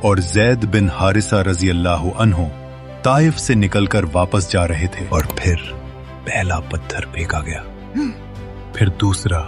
और ज़ैद बिन हारिसा रजी अल्लाह अन्हु ताइफ से निकलकर वापस जा रहे थे और फिर पहला पत्थर फेंका गया, फिर दूसरा,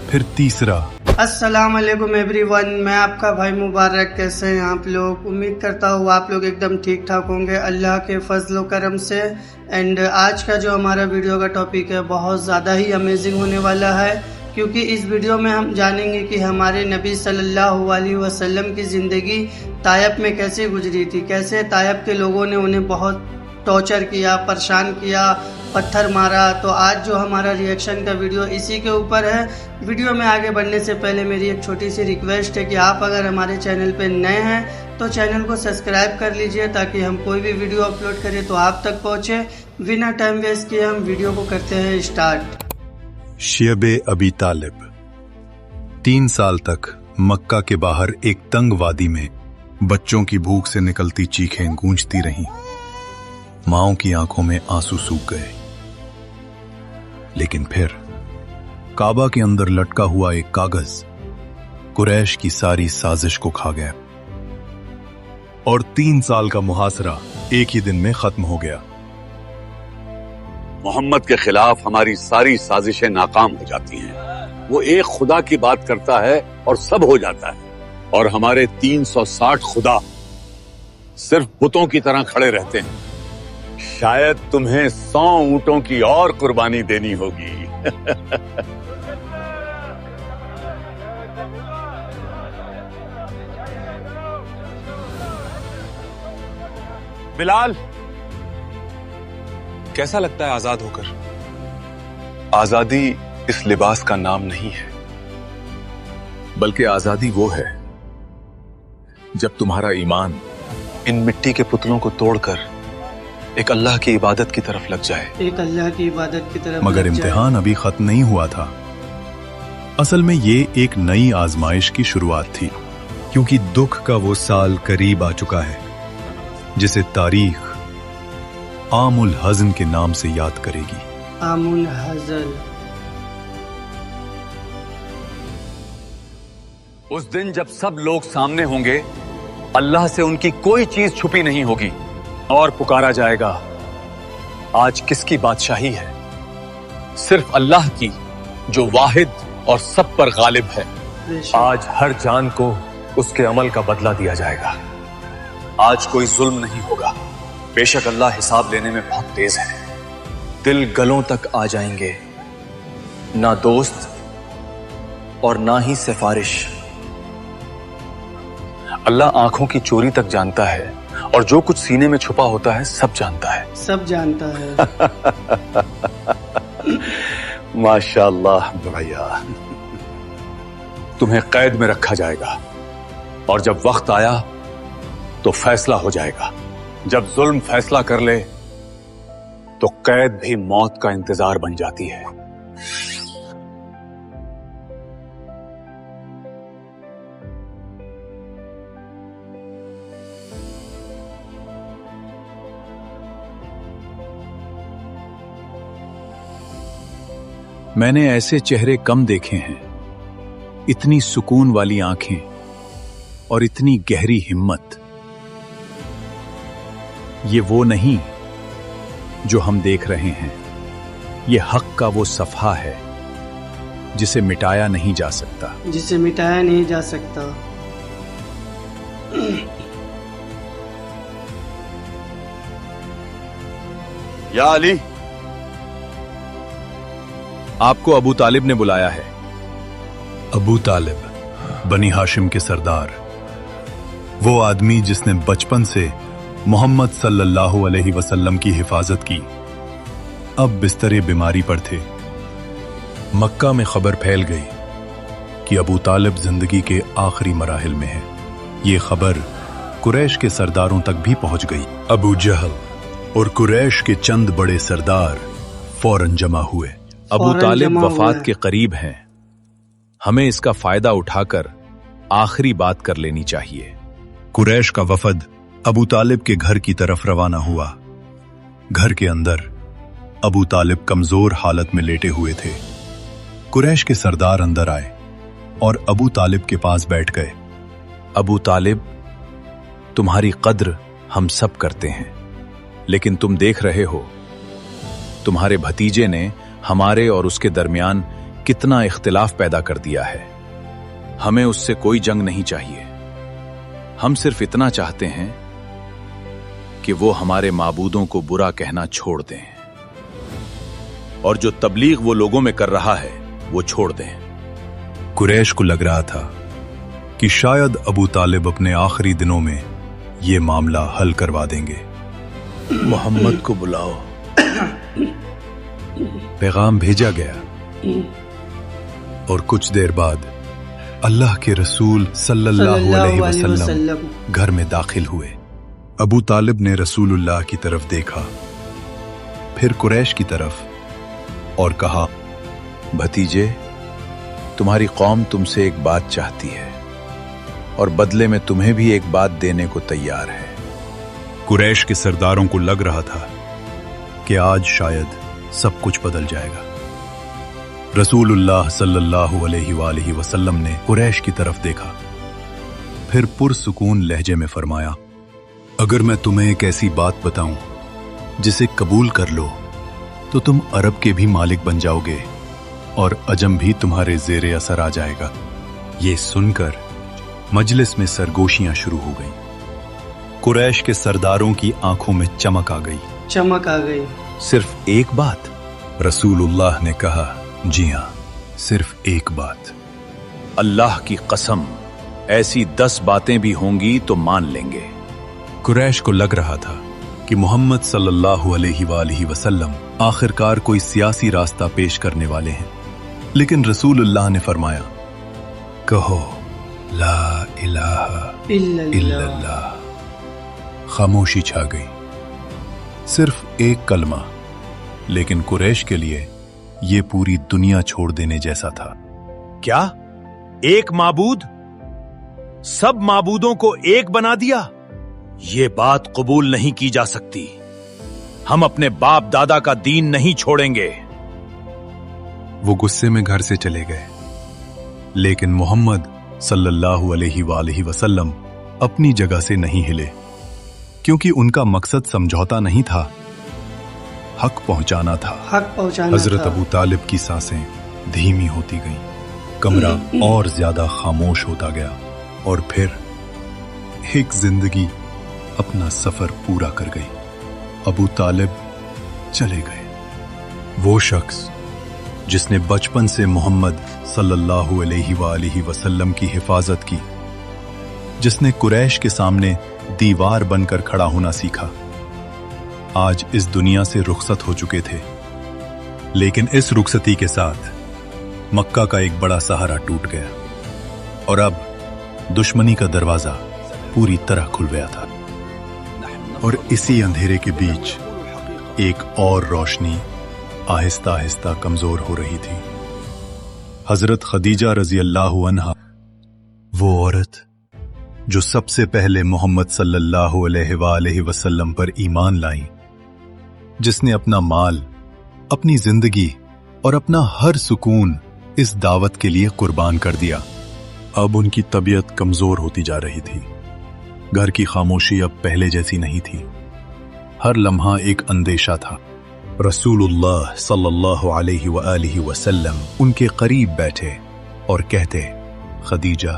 फिर तीसरा। अस्सलाम वालेकुम एवरीवन, मैं आपका भाई मुबारक। कैसे हैं आप लोग? उम्मीद करता हूँ आप लोग एकदम ठीक ठाक होंगे अल्लाह के फजल करम से। एंड आज का जो हमारा वीडियो का टॉपिक है बहुत ज़्यादा ही अमेजिंग होने वाला है, क्योंकि इस वीडियो में हम जानेंगे कि हमारे नबी सल्लल्लाहु अलैहि वसल्लम की ज़िंदगी ताइफ में कैसे गुजरी थी, कैसे ताइफ के लोगों ने उन्हें बहुत टॉर्चर किया, परेशान किया, पत्थर मारा। तो आज जो हमारा रिएक्शन का वीडियो इसी के ऊपर है। वीडियो में आगे बढ़ने से पहले मेरी एक छोटी सी रिक्वेस्ट है कि आप अगर हमारे चैनल पे नए हैं तो चैनल को सब्सक्राइब कर लीजिए, ताकि हम कोई भी वीडियो अपलोड करें तो आप तक पहुँचे। बिना टाइम वेस्ट किए हम वीडियो को करते हैं स्टार्ट। शियबे अबी तालिब 3 साल तक मक्का के बाहर एक तंग वादी में बच्चों की भूख से निकलती चीखें गूंजती रहीं। माओं की आंखों में आंसू सूख गए। लेकिन फिर काबा के अंदर लटका हुआ एक कागज कुरैश की सारी साजिश को खा गया और 3 साल का मुहासरा एक ही दिन में खत्म हो गया। मोहम्मद के खिलाफ हमारी सारी साजिशें नाकाम हो जाती हैं। वो एक खुदा की बात करता है और सब हो जाता है, और हमारे 360 खुदा सिर्फ बुतों की तरह खड़े रहते हैं। शायद तुम्हें 100 ऊंटों की और कुर्बानी देनी होगी। बिलाल, कैसा लगता है आजाद होकर? आजादी इस लिबास का नाम नहीं है, बल्कि आजादी वो है जब तुम्हारा ईमान इन मिट्टी के पुतलों को तोड़कर एक अल्लाह की इबादत की तरफ लग जाए। एक अल्लाह की इबादत की तरफ। मगर इम्तिहान अभी खत्म नहीं हुआ था। असल में ये एक नई आजमाइश की शुरुआत थी, क्योंकि दुख का वो साल करीब आ चुका है जिसे तारीख आमुल हज़न के नाम से याद करेगी। आमुल हज़न। उस दिन जब सब लोग सामने होंगे, अल्लाह से उनकी कोई चीज छुपी नहीं होगी और पुकारा जाएगा, आज किसकी बादशाही है? सिर्फ अल्लाह की, जो वाहिद और सब पर गालिब है। आज हर जान को उसके अमल का बदला दिया जाएगा। आज कोई जुल्म नहीं होगा। बेशक अल्लाह हिसाब लेने में बहुत तेज है। दिल गलों तक आ जाएंगे, ना दोस्त और ना ही सिफारिश। अल्लाह आंखों की चोरी तक जानता है, और जो कुछ सीने में छुपा होता है सब जानता है। सब जानता है। माशाअल्लाह भैया। तुम्हें कैद में रखा जाएगा, और जब वक्त आया तो फैसला हो जाएगा। जब जुल्म फैसला कर ले तो कैद भी मौत का इंतजार बन जाती है। मैंने ऐसे चेहरे कम देखे हैं, इतनी सुकून वाली आंखें और इतनी गहरी हिम्मत। ये वो नहीं जो हम देख रहे हैं, ये हक का वो सफ़हा है जिसे मिटाया नहीं जा सकता। जिसे मिटाया नहीं जा सकता। या अली, आपको अबू तालिब ने बुलाया है। अबू तालिब, बनी हाशिम के सरदार, वो आदमी जिसने बचपन से मोहम्मद सल्लल्लाहु अलैहि वसल्लम की हिफाजत की, अब बिस्तरे बीमारी पर थे। मक्का में खबर फैल गई कि अबू तालिब जिंदगी के आखिरी मराहिल में है। ये खबर कुरैश के सरदारों तक भी पहुंच गई। अबू जहल और कुरैश के चंद बड़े सरदार फौरन जमा हुए। अबू तालिब वफात के करीब हैं, हमें इसका फायदा उठाकर आखिरी बात कर लेनी चाहिए। कुरैश का वफद अबू तालिब के घर की तरफ रवाना हुआ। घर के अंदर अबू तालिब कमजोर हालत में लेटे हुए थे। कुरैश के सरदार अंदर आए और अबू तालिब के पास बैठ गए। अबू तालिब, तुम्हारी कद्र हम सब करते हैं, लेकिन तुम देख रहे हो तुम्हारे भतीजे ने हमारे और उसके दरमियान कितना इख्तिलाफ पैदा कर दिया है। हमें उससे कोई जंग नहीं चाहिए, हम सिर्फ इतना चाहते हैं कि वो हमारे माबूदों को बुरा कहना छोड़ दें और जो तबलीग वो लोगों में कर रहा है वो छोड़ दें। कुरैश को लग रहा था कि शायद अबू तालिब अपने आखिरी दिनों में ये मामला हल करवा देंगे। मोहम्मद को बुलाओ। पैगाम भेजा गया और कुछ देर बाद अल्लाह के रसूल सल्लल्लाहु अलैहि वसल्लम घर में दाखिल हुए। अबू तालिब ने रसूलुल्लाह की तरफ देखा, फिर कुरैश की तरफ और कहा, भतीजे, तुम्हारी कौम तुमसे एक बात चाहती है और बदले में तुम्हें भी एक बात देने को तैयार है। कुरैश के सरदारों को लग रहा था कि आज शायद सब कुछ बदल जाएगा। रसूलुल्लाह सल्लल्लाहु अलैहि वसल्लम ने कुरैश की तरफ देखा, फिर पुरसुकून लहजे में फरमाया, अगर मैं तुम्हें एक ऐसी बात बताऊं जिसे कबूल कर लो तो तुम अरब के भी मालिक बन जाओगे और अजम भी तुम्हारे ज़ेरे असर आ जाएगा। ये सुनकर मजलिस में सरगोशियां शुरू हो गईं। कुरैश के सरदारों की आंखों में चमक आ गई। सिर्फ एक बात? रसूलुल्लाह ने कहा, जी हां, सिर्फ एक बात। अल्लाह की कसम, ऐसी 10 बातें भी होंगी तो मान लेंगे। कुरैश को लग रहा था कि मोहम्मद सल्लल्लाहु अलैहि वसल्लम आखिरकार कोई सियासी रास्ता पेश करने वाले हैं, लेकिन रसूलुल्लाह ने फरमाया, कहो ला इलाहा इल्लल्लाह। खामोशी छा गई। सिर्फ एक कलमा, लेकिन कुरैश के लिए यह पूरी दुनिया छोड़ देने जैसा था। क्या एक माबूद सब माबूदों को एक बना दिया? ये बात कबूल नहीं की जा सकती। हम अपने बाप दादा का दीन नहीं छोड़ेंगे। वो गुस्से में घर से चले गए, लेकिन मोहम्मद सल्लल्लाहु अलैहि वसल्लम अपनी जगह से नहीं हिले, क्योंकि उनका मकसद समझौता नहीं था, हक पहुंचाना था। हजरत अबू तालिब की सांसें धीमी होती गईं, कमरा और ज्यादा खामोश होता गया और फिर एक जिंदगी अपना सफर पूरा कर गई। अबू तालिब चले गए। वो शख्स जिसने बचपन से मोहम्मद सल्लल्लाहु अलैहि वसल्लम की हिफाजत की, जिसने कुरैश के सामने दीवार बनकर खड़ा होना सीखा, आज इस दुनिया से रुखसत हो चुके थे। लेकिन इस रुखसती के साथ मक्का का एक बड़ा सहारा टूट गया और अब दुश्मनी का दरवाजा पूरी तरह खुल गया था। और इसी अंधेरे के बीच एक और रोशनी आहिस्ता आहिस्ता कमजोर हो रही थी। हजरत खदीजा रजी अल्लाहु अन्हा, वो औरत जो सबसे पहले मोहम्मद सल्लल्लाहु अलैहि वसल्लम पर ईमान लाई, जिसने अपना माल, अपनी जिंदगी और अपना हर सुकून इस दावत के लिए कुर्बान कर दिया, अब उनकी तबीयत कमजोर होती जा रही थी। घर की खामोशी अब पहले जैसी नहीं थी, हर लम्हा एक अंदेशा था। रसूलुल्लाह सल्लल्लाहु अलैहि वसल्लम उनके करीब बैठे और कहते, खदीजा,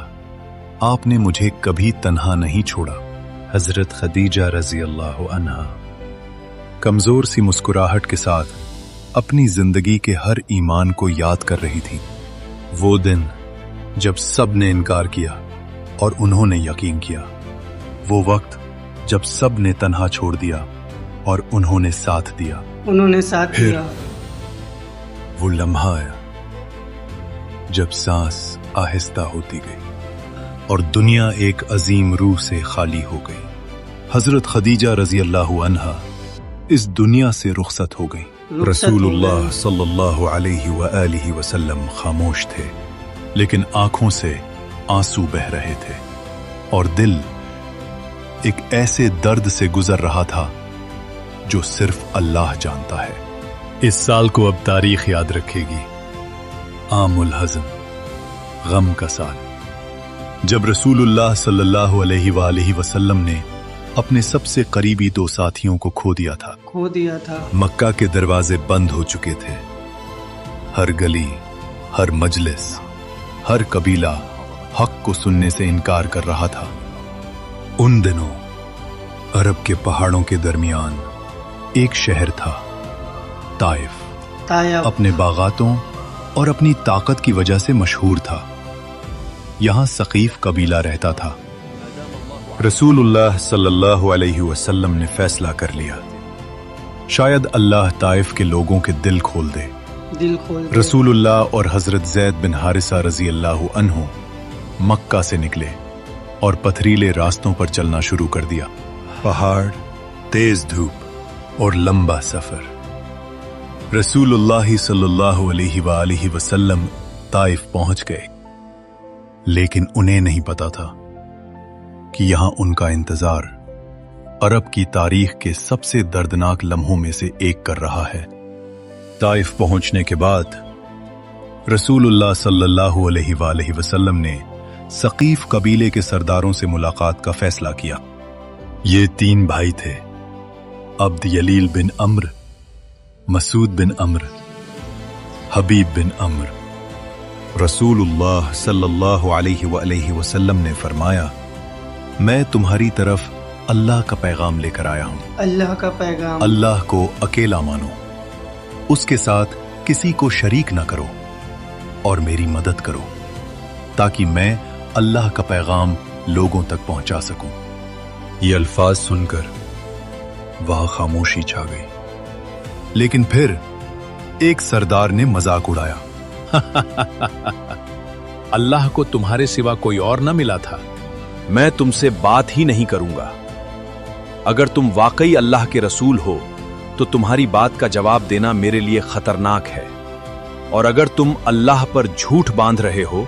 आपने मुझे कभी तन्हा नहीं छोड़ा। हजरत खदीजा रजी अल्लाह अन्हा कमजोर सी मुस्कुराहट के साथ अपनी जिंदगी के हर ईमान को याद कर रही थी। वो दिन जब सब ने इनकार किया और उन्होंने यकीन किया, वो वक्त जब सब ने तन्हा छोड़ दिया और उन्होंने साथ दिया। फिर वो लम्हा आया जब सांस आहिस्ता होती गई और दुनिया एक अजीम रूह से खाली हो गई। हजरत खदीजा रजी अल्लाह अन्हा इस दुनिया से रुखसत हो गई। रसूलुल्लाह सल्लल्लाहु अलैहि वसल्लम खामोश थे, लेकिन आंखों से आंसू बह रहे थे और दिल एक ऐसे दर्द से गुजर रहा था जो सिर्फ अल्लाह जानता है। इस साल को अब तारीख याद रखेगी, आमुल हज़न, गम का साल। जब रसूलुल्लाह सल्लल्लाहु अलैहि वसल्लम ने अपने सबसे करीबी 2 साथियों को खो दिया था। मक्का के दरवाजे बंद हो चुके थे। हर गली, हर मजलिस, हर कबीला हक को सुनने से इनकार कर रहा था। उन दिनों अरब के पहाड़ों के दरमियान एक शहर था, ताइफ। अपने बागातों और अपनी ताकत की वजह से मशहूर था। यहां सकीफ कबीला रहता था। रसूलुल्लाह सल्लल्लाहु अलैहि वसल्लम ने फैसला कर लिया, शायद अल्लाह ताइफ के लोगों के दिल खोल दे। रसूलुल्लाह और हजरत ज़ैद बिन हारिसा रजी अल्लाहु अन्हु मक्का से निकले और पथरीले रास्तों पर चलना शुरू कर दिया। पहाड़, तेज धूप और लंबा सफर। रसूलुल्लाह सल्लल्लाहु अलैहि वसल्लम ताइफ पहुंच गए, लेकिन उन्हें नहीं पता था कि यहां उनका इंतजार अरब की तारीख के सबसे दर्दनाक लम्हों में से एक कर रहा है। ताइफ पहुंचने के बाद रसूलुल्लाह सल्लल्लाहु अलैहि वसल्लम ने सकीफ कबीले के सरदारों से मुलाकात का फैसला किया। ये 3 भाई थे, अब्द यलील बिन अम्र, मसूद बिन अम्र, हबीब बिन अम्र। रसूलुल्लाह सल्लल्लाहु अलैहि वसल्लम ने फरमाया, मैं तुम्हारी तरफ अल्लाह का पैगाम लेकर आया हूं। अल्लाह का पैगाम। अल्लाह को अकेला मानो, उसके साथ किसी को शरीक ना करो और मेरी मदद करो, ताकि मैं अल्लाह का पैगाम लोगों तक पहुंचा सकूं। ये अल्फाज सुनकर वहां खामोशी छा गई, लेकिन फिर एक सरदार ने मजाक उड़ाया। अल्लाह को तुम्हारे सिवा कोई और न मिला था, मैं तुमसे बात ही नहीं करूंगा। अगर तुम वाकई अल्लाह के रसूल हो तो तुम्हारी बात का जवाब देना मेरे लिए खतरनाक है, और अगर तुम अल्लाह पर झूठ बांध रहे हो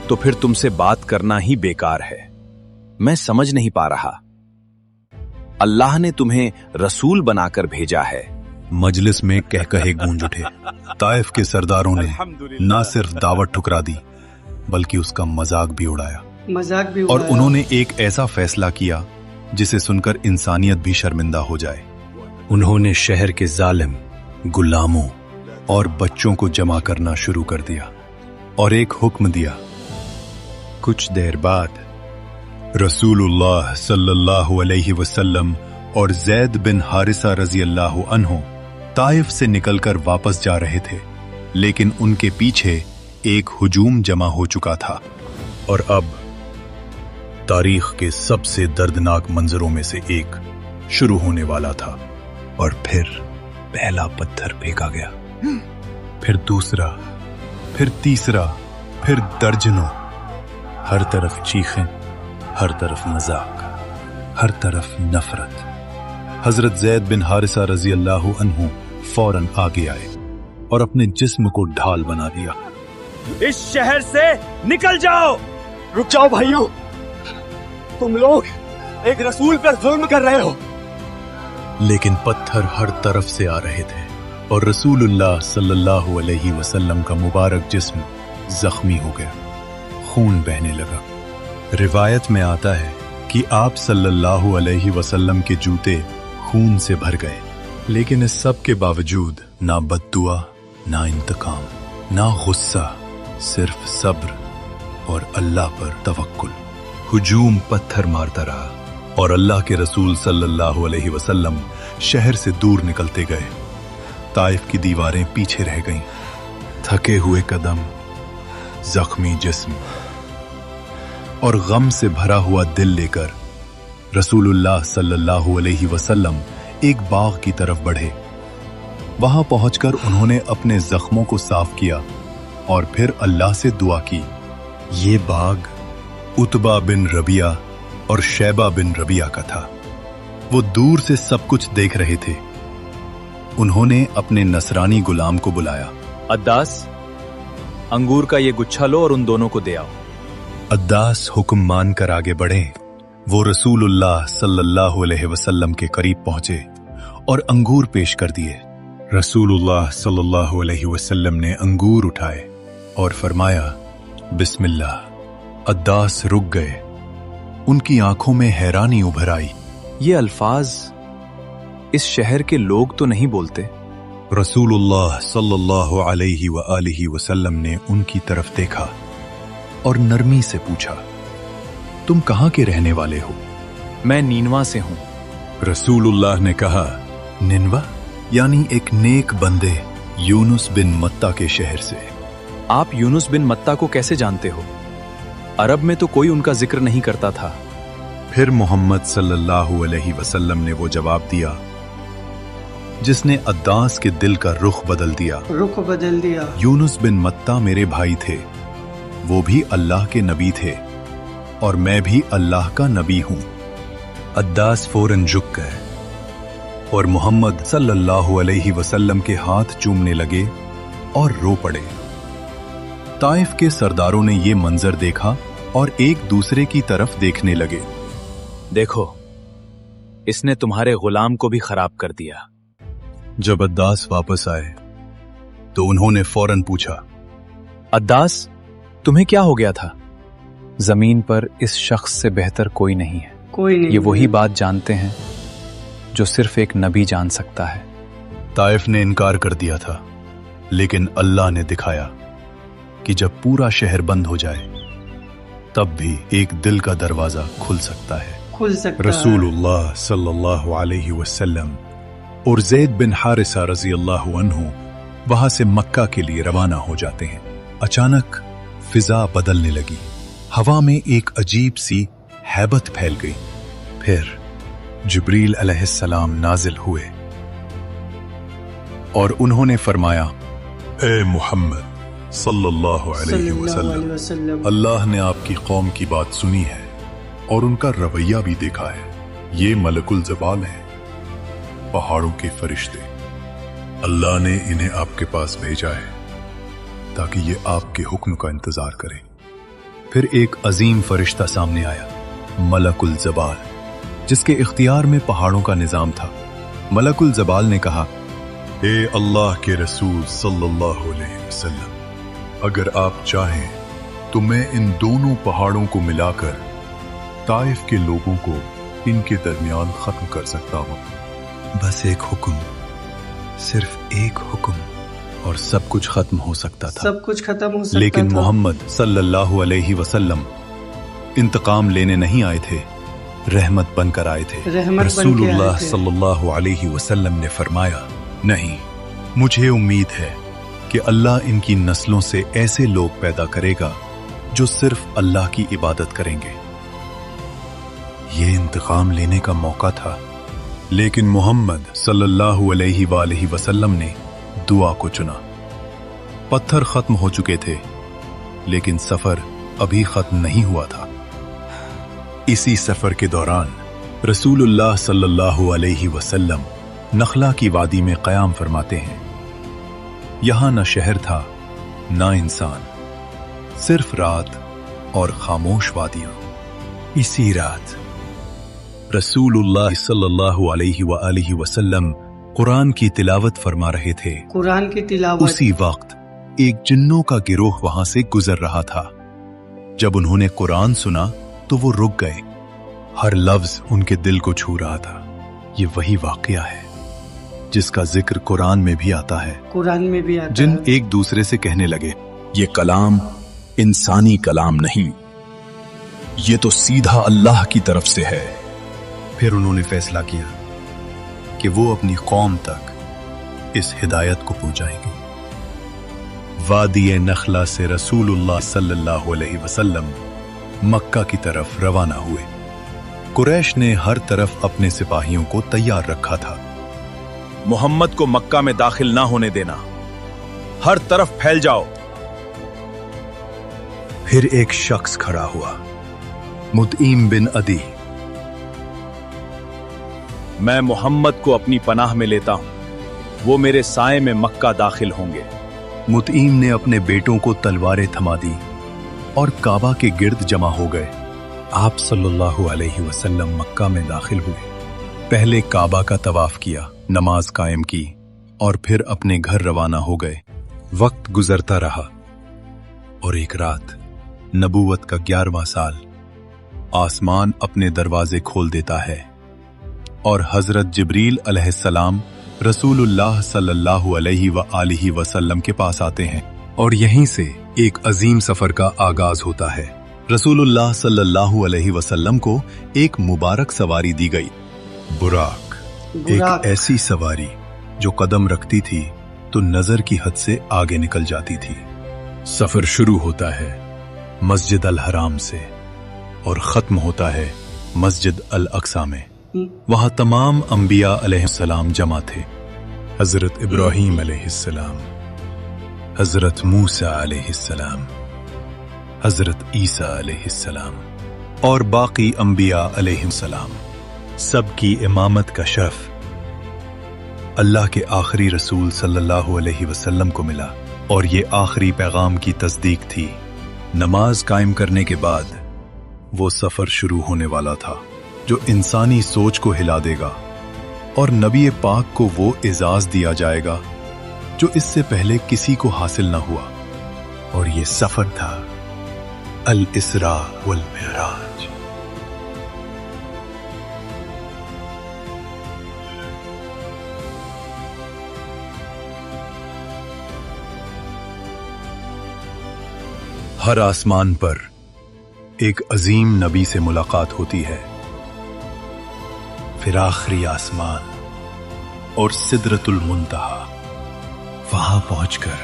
तो फिर तुमसे बात करना ही बेकार है। मैं समझ नहीं पा रहा, अल्लाह ने तुम्हें रसूल बनाकर भेजा है। मजलिस में कहकहे गूंज उठे। ताइफ के सरदारों ने न सिर्फ दावत ठुकरा दी, बल्कि उसका मजाक भी उड़ाया। और उन्होंने एक ऐसा फैसला किया जिसे सुनकर इंसानियत भी शर्मिंदा हो जाए। उन्होंने शहर के जालिम, गुलामों और बच्चों को जमा करना शुरू कर दिया और एक हुक्म दिया। कुछ देर बाद रसूलुल्लाह सल्लल्लाहु अलैहि वसल्लम और ज़ैद बिन हारिसा रजी अल्लाहु अन्हु ताइफ से निकलकर वापस जा रहे थे, लेकिन उनके पीछे एक हुजूम जमा हो चुका था। और अब तारीख के सबसे दर्दनाक मंजरों में से एक शुरू होने वाला था। और फिर पहला पत्थर फेंका गया, फिर दूसरा, फिर तीसरा, फिर दर्जनों। हर तरफ चीखें, हर तरफ मजाक, हर तरफ नफरत। हजरत ज़ैद बिन हारिसा रजी अल्लाहु अन्हु फौरन आगे आए और अपने जिस्म को ढाल बना दिया। इस शहर से निकल जाओ। रुक जाओ भाइयों, तुम लोग एक रसूल पर जुल्म कर रहे हो। लेकिन पत्थर हर तरफ से आ रहे थे और रसूलुल्लाह सल्लल्लाहु अलैहि वसल्लम का मुबारक जिस्म जख्मी हो गया, खून बहने लगा। रिवायत में आता है कि आप सल्लल्लाहु अलैहि वसल्लम के जूते खून से भर गए, लेकिन इस सब के बावजूद ना बद्दुआ, ना इंतकाम, ना गुस्सा, सिर्फ सब्र और अल्लाह पर तवक्कुल। हुजूम पत्थर मारता रहा और अल्लाह के रसूल सल्लल्लाहु अलैहि वसल्लम शहर से दूर निकलते गए। ताइफ की दीवारें पीछे रह गईं, थके हुए कदम, जख्मी जिस्म और गम से भरा हुआ दिल लेकर रसूलुल्लाह सल्लल्लाहु अलैहि वसल्लम एक बाग की तरफ बढ़े। वहां पहुंचकर उन्होंने अपने जख्मों को साफ किया और फिर अल्लाह से दुआ की। ये बाग उतबा बिन रबिया और शैबा बिन रबिया का था। वो दूर से सब कुछ देख रहे थे। उन्होंने अपने नसरानी गुलाम को बुलाया। अद्दास, अंगूर का ये गुच्छा लो और उन दोनों को दे आओ। अद्दास हुक्म मानकर आगे बढ़े। वो रसूलुल्लाह सल्लल्लाहु अलैहि वसल्लम के करीब पहुंचे और अंगूर पेश कर दिए। रसूलुल्लाह सल्लल्लाहु अलैहि वसल्लम ने अंगूर उठाए और फरमाया, बिस्मिल्लाह। अद्दास रुक गए। उनकी आंखों में हैरानी उभर आई। ये अल्फाज इस शहर के लोग तो नहीं बोलते। रसूलुल्लाह सल्लल्लाहु अलैहि व आलिहि वसल्लम ने उनकी तरफ देखा और नरमी से पूछा, तुम कहां के रहने वाले हो? मैं नीनवा से हूं। रसूलुल्लाह ने कहा, निनवा यानी एक नेक बंदे यूनुस बिन मत्ता के शहर से। आप यूनुस बिन मत्ता को कैसे जानते हो? अरब में तो कोई उनका जिक्र नहीं करता था। फिर मोहम्मद सल्लल्लाहु अलैहि वसल्लम ने वो जवाब दिया जिसने अद्दास के दिल का रुख बदल दिया। यूनुस बिन मत्ता मेरे भाई थे, वो भी अल्लाह के नबी थे और मैं भी अल्लाह का नबी हूं। अद्दास फौरन झुक गए और मोहम्मद सल्लल्लाहु अलैहि वसल्लम के हाथ चूमने लगे और रो पड़े। ताइफ के सरदारों ने ये मंजर देखा और एक दूसरे की तरफ देखने लगे। देखो, इसने तुम्हारे गुलाम को भी खराब कर दिया। जब अद्दास वापस आए तो उन्होंने फौरन पूछा, अद्दास, तुम्हें क्या हो गया था? जमीन पर इस शख्स से बेहतर कोई नहीं है। ये वही बात जानते हैं जो सिर्फ एक नबी जान सकता है। ताइफ ने इनकार कर दिया था, लेकिन अल्लाह ने दिखाया कि जब पूरा शहर बंद हो जाए तब भी एक दिल का दरवाजा खुल सकता है। रसूलुल्लाह सल्लल्लाहु अलैहि वसल्लम और ज़ैद बिन हारिसा रज़ी अल्लाहु अन्हु वहां से मक्का के लिए रवाना हो जाते हैं। अचानक फिजा बदलने लगी। हवा में एक अजीब सी हैबत फैल गई। फिर जिब्रील अलैहिस्सलाम नाजिल हुए और उन्होंने फरमाया, ए मुहम्मद सल्लल्लाहु अलैहि वसल्लम, अल्लाह ने आपकी कौम की बात सुनी है और उनका रवैया भी देखा है। ये मलकुल जबाल है, पहाड़ों के फरिश्ते। अल्लाह ने इन्हें आपके पास भेजा है ताकि ये आपके हुक्म का इंतजार करें। फिर एक अजीम फरिश्ता सामने आया, मलकुल जबाल, जिसके इख्तियार में पहाड़ों का निजाम था। मलकुल जबाल ने कहा, ए अल्लाह के रसूल सल्लल्लाहु अलैहि वसल्लम, अगर आप चाहें तो मैं इन दोनों पहाड़ों को मिलाकर ताइफ के लोगों को इनके दरमियान खत्म कर सकता हूं। बस एक हुक्म, सिर्फ एक हुक्म, और सब कुछ खत्म हो सकता था। लेकिन मोहम्मद सल्लल्लाहु अलैहि वसल्लम इंतकाम लेने नहीं आए थे, रहमत बनकर आए थे। रसूलुल्लाह सल्लल्लाहु अलैहि वसल्लम ने फरमाया, नहीं, मुझे उम्मीद है कि अल्लाह इनकी नस्लों से ऐसे लोग पैदा करेगा जो सिर्फ अल्लाह की इबादत करेंगे। ये इंतकाम लेने का मौका था, लेकिन मोहम्मद सल्लल्लाहु अलैहि वसल्लम ने दुआ को चुना। पत्थर खत्म हो चुके थे, लेकिन सफर अभी खत्म नहीं हुआ था। इसी सफर के दौरान रसूलुल्लाह सल्लल्लाहु अलैहि वसल्लम नखला की वादी में क़याम फरमाते हैं। यहां न शहर था, न इंसान, सिर्फ रात और खामोश वादियां। इसी रात रसूलुल्लाह सल्लल्लाहु अलैहि वसल्लम कुरान की तिलावत फरमा रहे थे। उसी वक्त एक जिन्नों का गिरोह वहां से गुजर रहा था। जब उन्होंने कुरान सुना तो वो रुक गए। हर लफ्ज उनके दिल को छू रहा था। ये वही वाकया है जिसका जिक्र कुरान में भी आता है। जिन एक दूसरे से कहने लगे, ये कलाम इंसानी कलाम नहीं, ये तो सीधा अल्लाह की तरफ से है। फिर उन्होंने फैसला किया कि वो अपनी कौम तक इस हिदायत को पहुंचाएंगे। वादी नखला से रसूलुल्लाह सल्लल्लाहु अलैहि वसल्लम मक्का की तरफ रवाना हुए। कुरैश ने हर तरफ अपने सिपाहियों को तैयार रखा था। मोहम्मद को मक्का में दाखिल ना होने देना, हर तरफ फैल जाओ। फिर एक शख्स खड़ा हुआ, मुतईम बिन अदी। मैं मोहम्मद को अपनी पनाह में लेता हूं, वो मेरे साए में मक्का दाखिल होंगे। मुतईम ने अपने बेटों को तलवारें थमा दी और काबा के गिर्द जमा हो गए। आप सल्लल्लाहु अलैहि वसल्लम मक्का में दाखिल हुए। पहले काबा का तवाफ किया, नमाज कायम की और फिर अपने घर रवाना हो गए। वक्त गुजरता रहा और एक रात नबूवत का 11वां साल आसमान अपने दरवाजे खोल देता है और हजरत जिब्रील अलैहिस्सलाम रसूलुल्लाह सल्लल्लाहु अलैहि व आलिहि वसल्लम के पास आते हैं और यहीं से एक अजीम सफर का आगाज होता है। रसूलुल्लाह सल्लल्लाहु अलैहि वसल्लम को एक मुबारक सवारी दी गई, बुराक। एक ऐसी सवारी जो कदम रखती थी तो नजर की हद से आगे निकल जाती थी। सफर शुरू होता है मस्जिद अल हराम से और खत्म होता है मस्जिद अल अक्सा में। वहां तमाम अंबिया अलैहिस्सलाम जमा थे। हजरत इब्राहीम अलैहिस्सलाम, हजरत मूसा अलैहिस्सलाम, हजरत ईसा अलैहिस्सलाम और बाकी अंबिया अलैहिस्सलाम, सबकी इमामत का शर्फ अल्लाह के आखिरी रसूल सल्लल्लाहु अलैहि वसल्लम को मिला और ये आखिरी पैगाम की तस्दीक थी। नमाज कायम करने के बाद वो सफर शुरू होने वाला था जो इंसानी सोच को हिला देगा और नबी पाक को वो एजाज दिया जाएगा जो इससे पहले किसी को हासिल न हुआ। और ये सफर था अल इसरा वल मिराज। हर आसमान पर एक अजीम नबी से मुलाकात होती है, फिर आखिरी आसमान और सिदरतुल मुंतहा। वहां पहुंचकर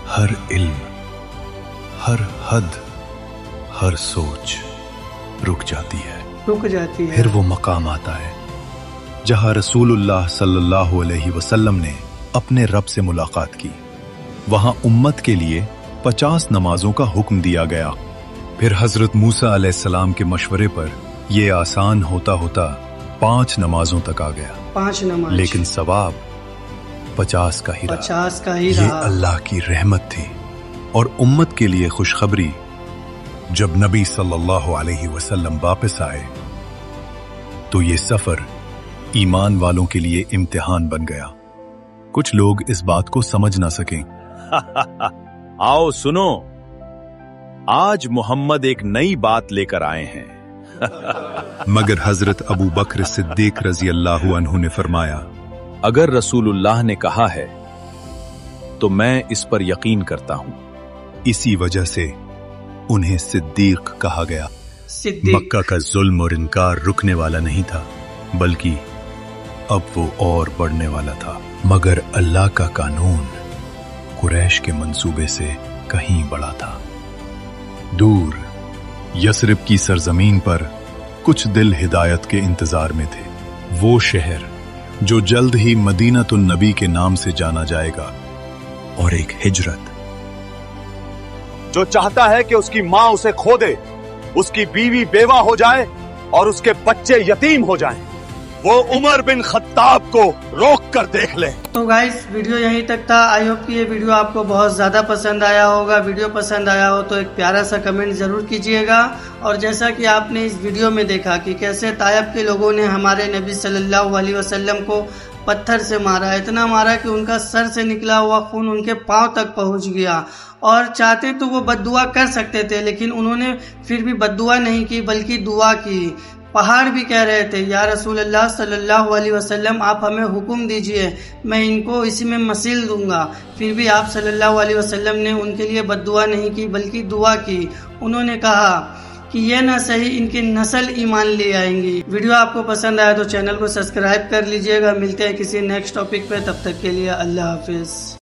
हर इल्म, हर हद, हर सोच रुक जाती है। फिर वो मकाम आता है जहां रसूलुल्लाह सल्लल्लाहु अलैहि वसल्लम ने अपने रब से मुलाकात की। वहां उम्मत के लिए 50 नमाजों का हुक्म दिया गया। फिर हजरत मूसा अलैहिस्सलाम के मशवरे पर यह आसान होता होता 5 नमाजों तक आ गया। 5 नमाज, लेकिन सवाब 50 का ही 50 का ही रहा। ये अल्लाह की रहमत थी और उम्मत के लिए खुशखबरी। जब नबी सल्लल्लाहु अलैहि वसल्लम वापस आए तो ये सफर ईमान वालों के लिए इम्तिहान बन गया। कुछ लोग इस बात को समझ ना सकें। आओ सुनो, आज मोहम्मद एक नई बात लेकर आए हैं। मगर हजरत अबू बकर सिद्दीक रजी अल्लाहु अन्हु ने फरमाया, अगर रसूलुल्लाह ने कहा है तो मैं इस पर यकीन करता हूं। इसी वजह से उन्हें सिद्दीक कहा गया। मक्का का जुल्म और इनकार रुकने वाला नहीं था, बल्कि अब वो और बढ़ने वाला था। मगर अल्लाह का कानून कुरैश के मंसूबे से कहीं बड़ा था। दूर यसरिब की सरजमीन पर कुछ दिल हिदायत के इंतजार में थे। वो शहर जो जल्द ही मदीनतुन नबी के नाम से जाना जाएगा, और एक हिजरत। जो चाहता है कि उसकी माँ उसे खो दे, उसकी बीवी बेवा हो जाए और उसके बच्चे यतीम हो जाएं, वो उमर बिन खत्ताब को रोक कर देख ले। तो गाइस वीडियो यहीं तक था। आई होप कि ये वीडियो आपको बहुत ज़्यादा पसंद आया होगा। वीडियो पसंद आया हो तो एक प्यारा सा कमेंट ज़रूर कीजिएगा। और जैसा कि आपने इस वीडियो में देखा कि कैसे ताइफ के लोगों ने हमारे नबी सल्लल्लाहु अलैहि वसल्लम को पत्थर से मारा, इतना मारा कि उनका सर से निकला हुआ खून उनके पाँव तक पहुँच गया। और चाहते तो वो बद्दुआ कर सकते थे, लेकिन उन्होंने फिर भी बद्दुआ नहीं की बल्कि दुआ की। पहाड़ भी कह रहे थे, या रसूल अल्लाह सल्लल्लाहु अलैहि वसल्लम आप हमें हुक्म दीजिए, मैं इनको इसी में मसील दूंगा। फिर भी आप सल्लल्लाहु अलैहि वसल्लम ने उनके लिए बद्दुआ नहीं की बल्कि दुआ की। उन्होंने कहा कि ये ना सही इनकी नस्ल ईमान ले आएंगी। वीडियो आपको पसंद आया तो चैनल को सब्सक्राइब कर लीजिएगा। मिलते हैं किसी नेक्स्ट टॉपिक पे, तब तक के लिए अल्लाह हाफिज।